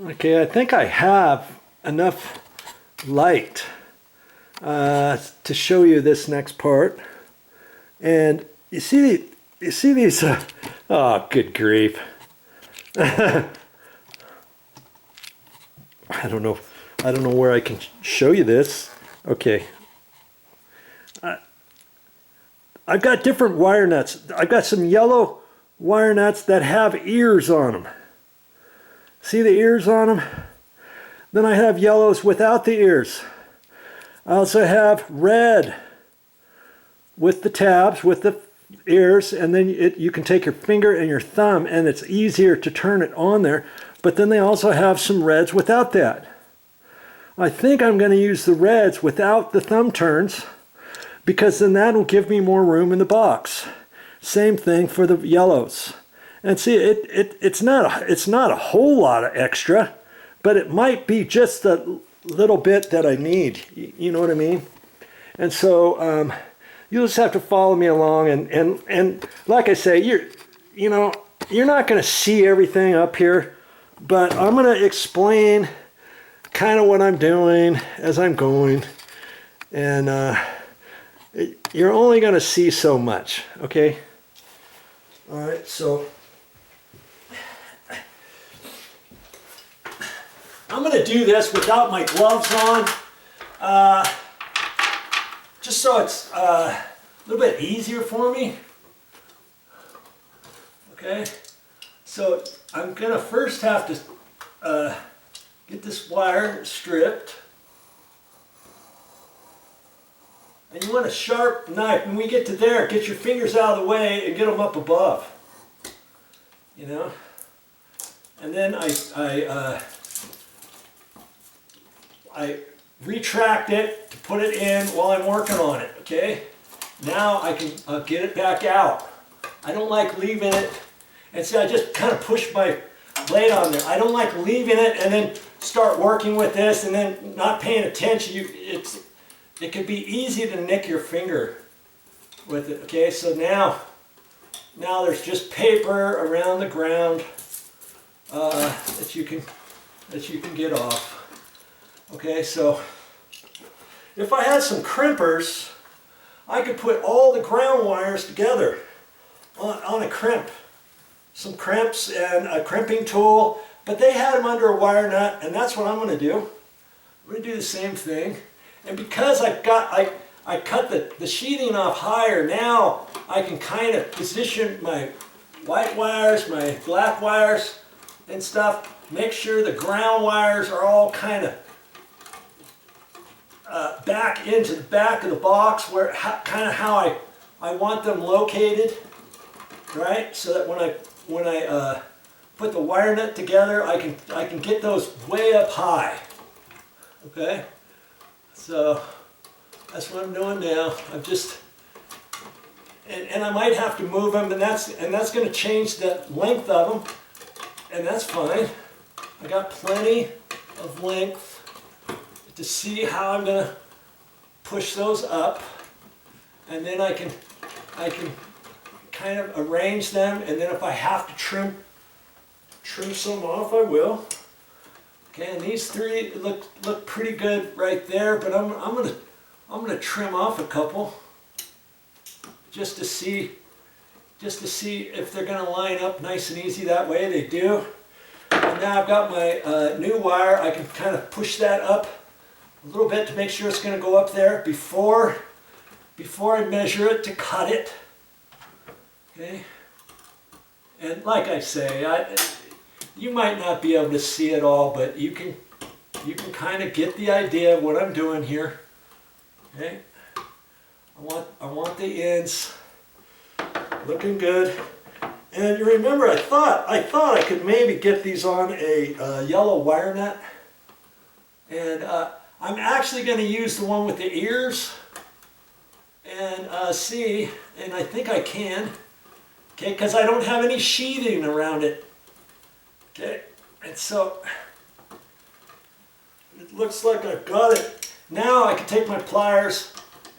Okay, I think I have enough light to show you this next part. And you see these, oh, good grief. I don't know where I can show you this. Okay. I've got different wire nuts. I've got some yellow wire nuts that have ears on them. See the ears on them? Then I have yellows without the ears. I also have red with the tabs, with the ears, and then you can take your finger and your thumb and it's easier to turn it on there. But then they also have some reds without that. I think I'm going to use the reds without the thumb turns because then that'll give me more room in the box. Same thing for the yellows. And see, it's not a whole lot of extra, but it might be just a little bit that I need. You know what I mean? And so you'll just have to follow me along. And like I say, you're not going to see everything up here, but I'm going to explain kind of what I'm doing as I'm going. And you're only going to see so much, okay? All right, so I'm going to do this without my gloves on, just so it's a little bit easier for me. Okay, so I'm going to first have to get this wire stripped. And you want a sharp knife. When we get to there, get your fingers out of the way and get them up above. You know? And then I retract it to put it in while I'm working on it, okay? Now I can get it back out. I don't like leaving it, and see I just kind of push my blade on there. I don't like leaving it and then start working with this and then not paying attention. It could be easy to nick your finger with it, okay? So now there's just paper around the ground that you can get off. Okay, so if I had some crimpers, I could put all the ground wires together on a crimp. Some crimps and a crimping tool, but they had them under a wire nut, and that's what I'm going to do. I'm going to do the same thing. And because I cut the sheathing off higher, now I can kind of position my white wires, my black wires and stuff, make sure the ground wires are all kind of back into the back of the box, where kind of how I want them located, right? So that when I put the wire nut together, I can get those way up high. Okay, so that's what I'm doing now. I'm just and I might have to move them, and that's going to change the length of them, and that's fine. I got plenty of length to see how I'm going to push those up, and then I can kind of arrange them, and then if I have to trim some off, I will. Okay, and these three look pretty good right there, but I'm gonna trim off a couple just to see if they're gonna line up nice and easy. That way they do. And now I've got my new wire. I can kind of push that up a little bit to make sure it's going to go up there before I measure it to cut it. Okay, and like I say, you might not be able to see it all, but you can kind of get the idea of what I'm doing here. Okay, I want the ends looking good. And you remember, I thought I could maybe get these on a yellow wire nut, and I'm actually going to use the one with the ears and see, and I think I can, okay, because I don't have any sheathing around it, okay, and so it looks like I've got it. Now I can take my pliers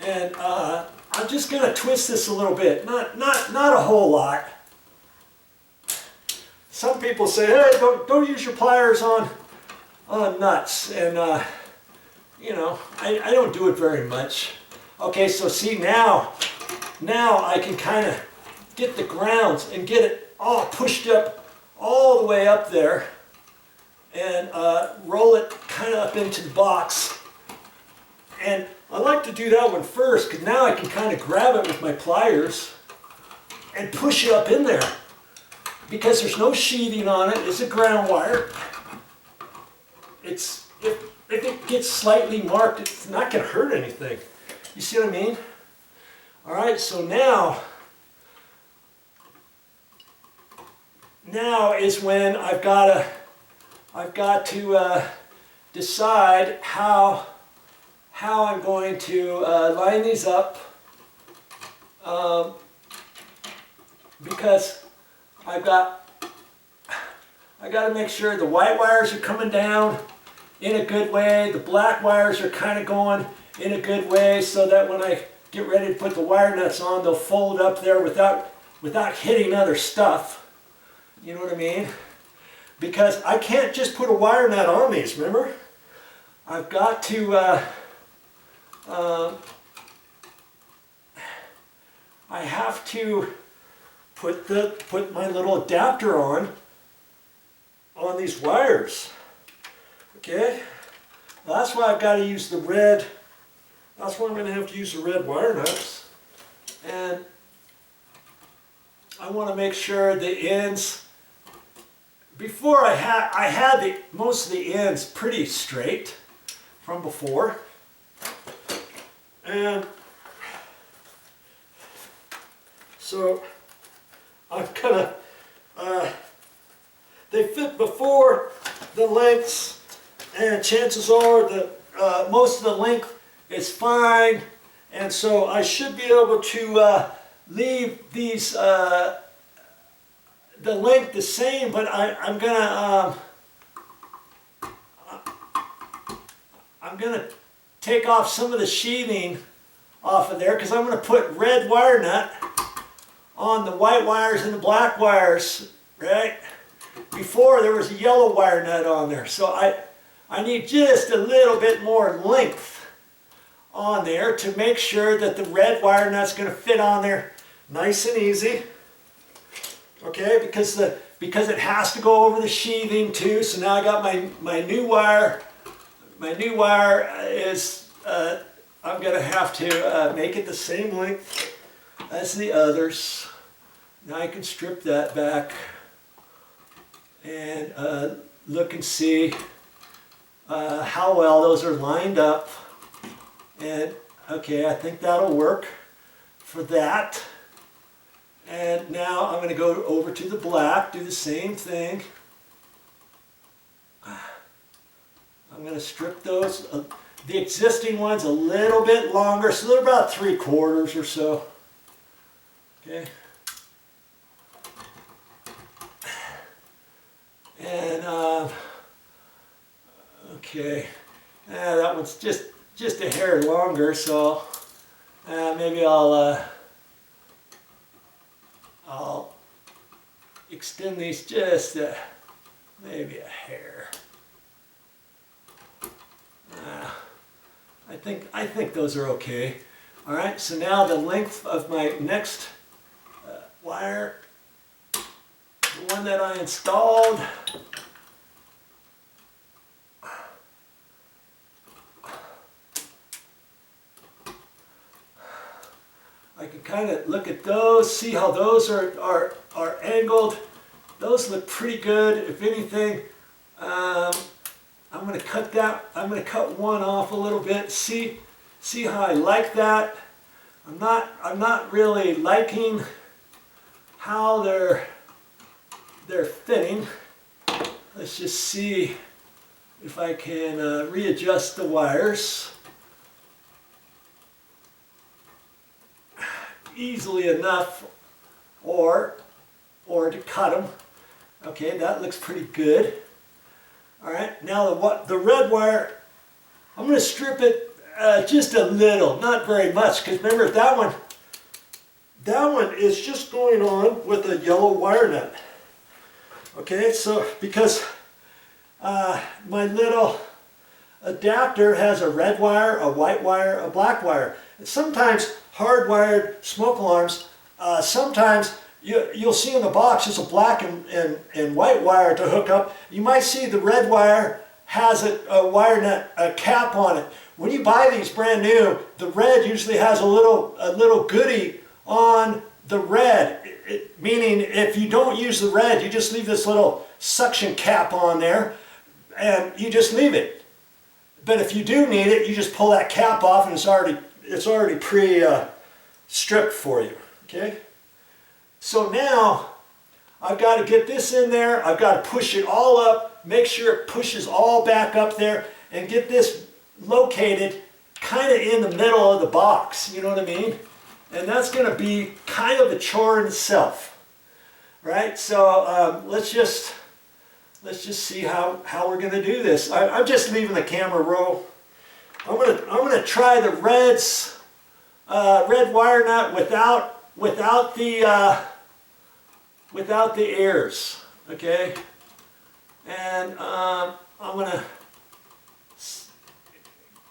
and I'm just going to twist this a little bit, not a whole lot. Some people say, hey, don't use your pliers on nuts, and you know, I don't do it very much. Okay, so see now I can kind of get the grounds and get it all pushed up all the way up there, and roll it kind of up into the box. And I like to do that one first, because now I can kind of grab it with my pliers and push it up in there. Because there's no sheathing on it, it's a ground wire. If it gets slightly marked, it's not going to hurt anything. You see what I mean? Alright, so now is when I've got to decide how I'm going to line these up, because I got to make sure the white wires are coming down in a good way, the black wires are kind of going in a good way, so that when I get ready to put the wire nuts on, they'll fold up there without hitting other stuff. You know what I mean? Because I can't just put a wire nut on these, remember? I've got to I have to put my little adapter on these wires. Okay? That's why I've got to use the red. That's why I'm going to have to use the red wire nuts. And I want to make sure the ends. Before I had most of the ends pretty straight from before. And so I'm gonna, they fit before the lengths, and chances are that most of the length is fine, and so I should be able to leave these the length the same, but I'm gonna take off some of the sheathing off of there, because I'm going to put red wire nut on the white wires and the black wires, right? Before there was a yellow wire nut on there, so I need just a little bit more length on there to make sure that the red wire nut's going to fit on there nice and easy. Okay, because it has to go over the sheathing too. So now I got my new wire. My new wire is, I'm going to have to make it the same length as the others. Now I can strip that back and look and see how well those are lined up. And okay, I think that'll work for that. And now I'm going to go over to the black, do the same thing. I'm going to strip those, the existing ones a little bit longer, so they're about 3/4 or so. Okay. And, okay, that one's just a hair longer, so maybe I'll extend these just maybe a hair. I think those are okay. All right, so now the length of my next wire, the one that I installed, I can kind of look at those, see how those are angled. Those look pretty good. If anything, I'm going to cut that. I'm going to cut one off a little bit. See how I like that. I'm not really liking how they're fitting. Let's just see if I can readjust the wires easily enough, or to cut them. Okay, that looks pretty good. All right, now the red wire, I'm going to strip it just a little, not very much, because remember that one is just going on with a yellow wire nut. Okay, so because my little adapter has a red wire, a white wire, a black wire. And sometimes hardwired smoke alarms, sometimes you'll see in the box there's a black and white wire to hook up. You might see the red wire has a wire nut, a cap on it. When you buy these brand new, the red usually has a little goodie on the red. Meaning if you don't use the red, you just leave this little suction cap on there and you just leave it. But if you do need it, you just pull that cap off and it's already pre-stripped for you. Okay? So now I've got to get this in there. I've got to push it all up, make sure it pushes all back up there, and get this located kind of in the middle of the box. You know what I mean? And that's going to be kind of a chore in itself, right? So let's just see how we're going to do this. I'm just leaving the camera roll. I'm gonna try the red wire nut without the ears, okay? And I'm gonna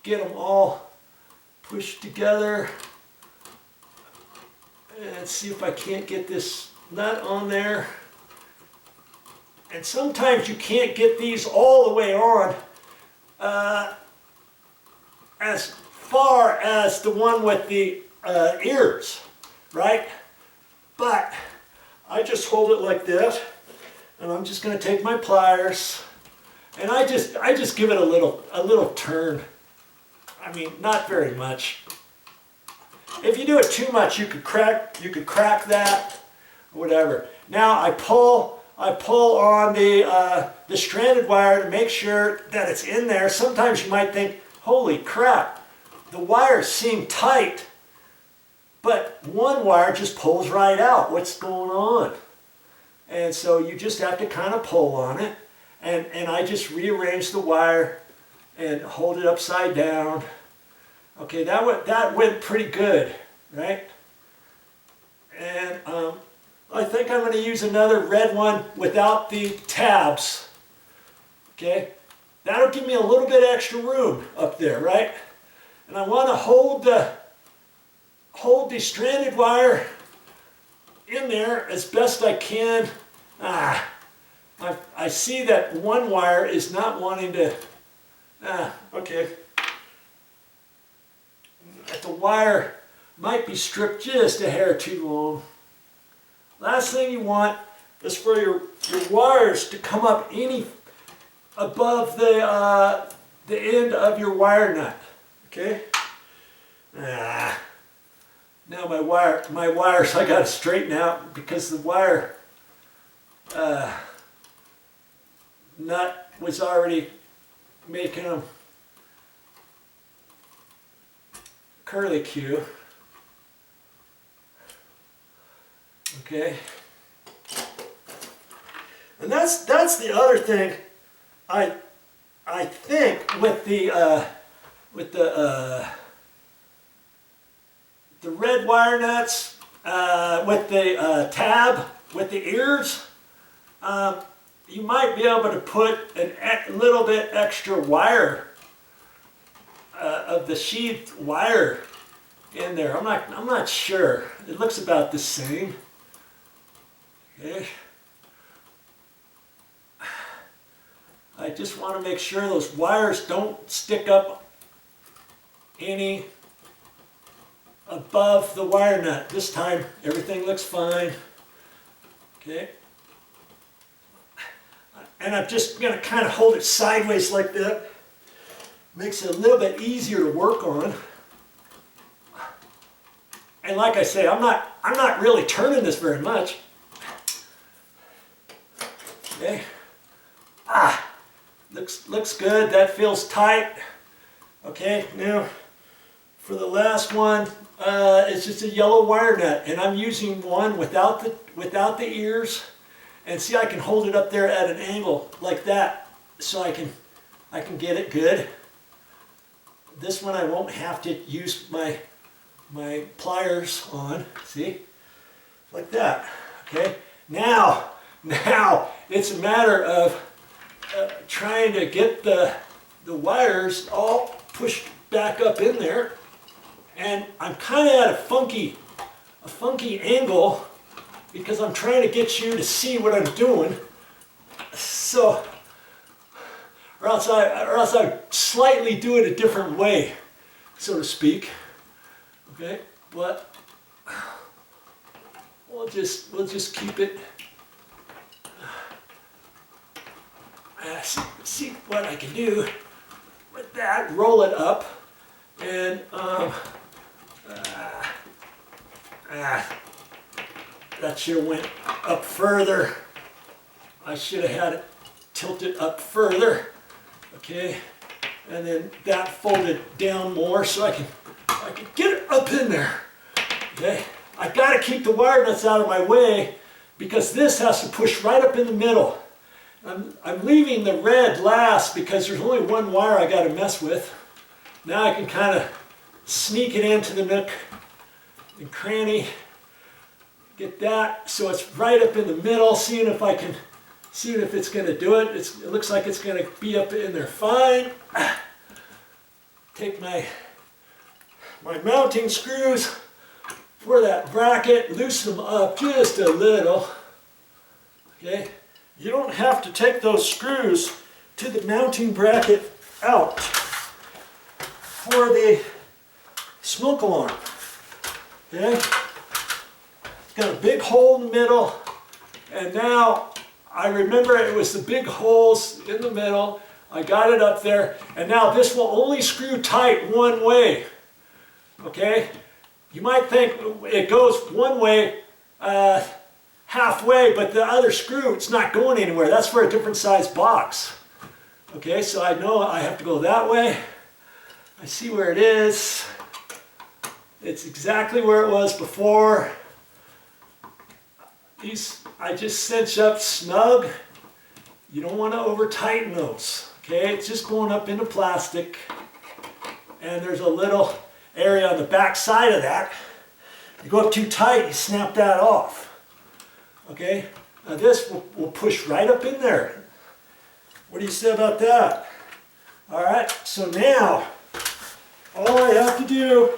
get them all pushed together and see if I can't get this nut on there. And sometimes you can't get these all the way on as far as the one with the ears, right? But I just hold it like this, and I'm just going to take my pliers, and I just give it a little turn. I mean, not very much. If you do it too much, you could crack that, or whatever. Now I pull on the stranded wire to make sure that it's in there. Sometimes you might think, holy crap, the wires seem tight, but one wire just pulls right out. What's going on? And so you just have to kind of pull on it, and I just rearrange the wire and hold it upside down. Okay, that went pretty good, right? And I think I'm going to use another red one without the tabs. Okay, that'll give me a little bit extra room up there, right? And I want to hold the stranded wire in there as best I can. I see that one wire is not wanting to. Okay. The wire might be stripped just a hair too long. Last thing you want is for your wires to come up any above the end of your wire nut. Okay. Now my wires I got to straighten out because the wire nut was already making them curlicue. Okay, and that's the other thing. I think with the red wire nuts, with the tab, with the ears, you might be able to put a little bit extra wire of the sheathed wire in there. I'm not sure. It looks about the same. Okay. I just want to make sure those wires don't stick up any above the wire nut. This time everything looks fine. Okay. And I'm just going to kind of hold it sideways like that. Makes it a little bit easier to work on. And like I say, I'm not really turning this very much. Okay. Looks good. That feels tight. Okay, now for the last one, it's just a yellow wire nut, and I'm using one without the ears. And see, I can hold it up there at an angle like that, so I can get it good. This one I won't have to use my pliers on. See, like that. Okay. Now it's a matter of trying to get the wires all pushed back up in there, and I'm kind of at a funky angle because I'm trying to get you to see what I'm doing. So, or else I slightly do it a different way, so to speak. Okay, but we'll just keep it. See what I can do with that. Roll it up, and that should have went up further. I should have had it tilted up further. Okay, and then that folded down more so I can get it up in there. Okay, I got to keep the wire nuts out of my way because this has to push right up in the middle. I'm leaving the red last because there's only one wire I got to mess with. Now I can kind of sneak it into the nook and cranny. Get that so it's right up in the middle. Seeing if it's going to do it. It looks like it's going to be up in there fine. Take my mounting screws for that bracket, loosen them up just a little. Okay. You don't have to take those screws to the mounting bracket out for the smoke alarm. Okay? It's got a big hole in the middle, and now I remember it was the big holes in the middle. I got it up there, and now this will only screw tight one way. Okay? You might think it goes one way, halfway, but the other screw, it's not going anywhere. That's for a different size box. Okay, so I know I have to go that way. I see where it is. It's exactly where it was before. These, I just cinch up snug. You don't want to over tighten those. Okay, it's just going up into plastic. And there's a little area on the back side of that. You go up too tight, you snap that off. Okay, now this will push right up in there. What do you say about that? All right, so now all I have to do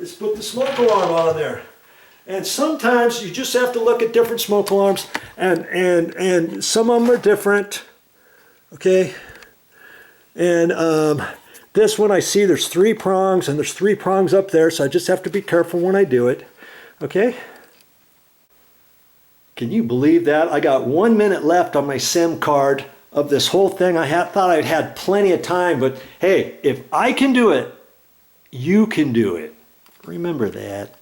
is put the smoke alarm on there. And sometimes you just have to look at different smoke alarms, and some of them are different. Okay, and this one I see there's 3 prongs, and there's 3 prongs up there, so I just have to be careful when I do it. Okay. Can you believe that? I got 1 minute left on my SIM card of this whole thing. I thought I'd had plenty of time, but hey, if I can do it, you can do it. Remember that.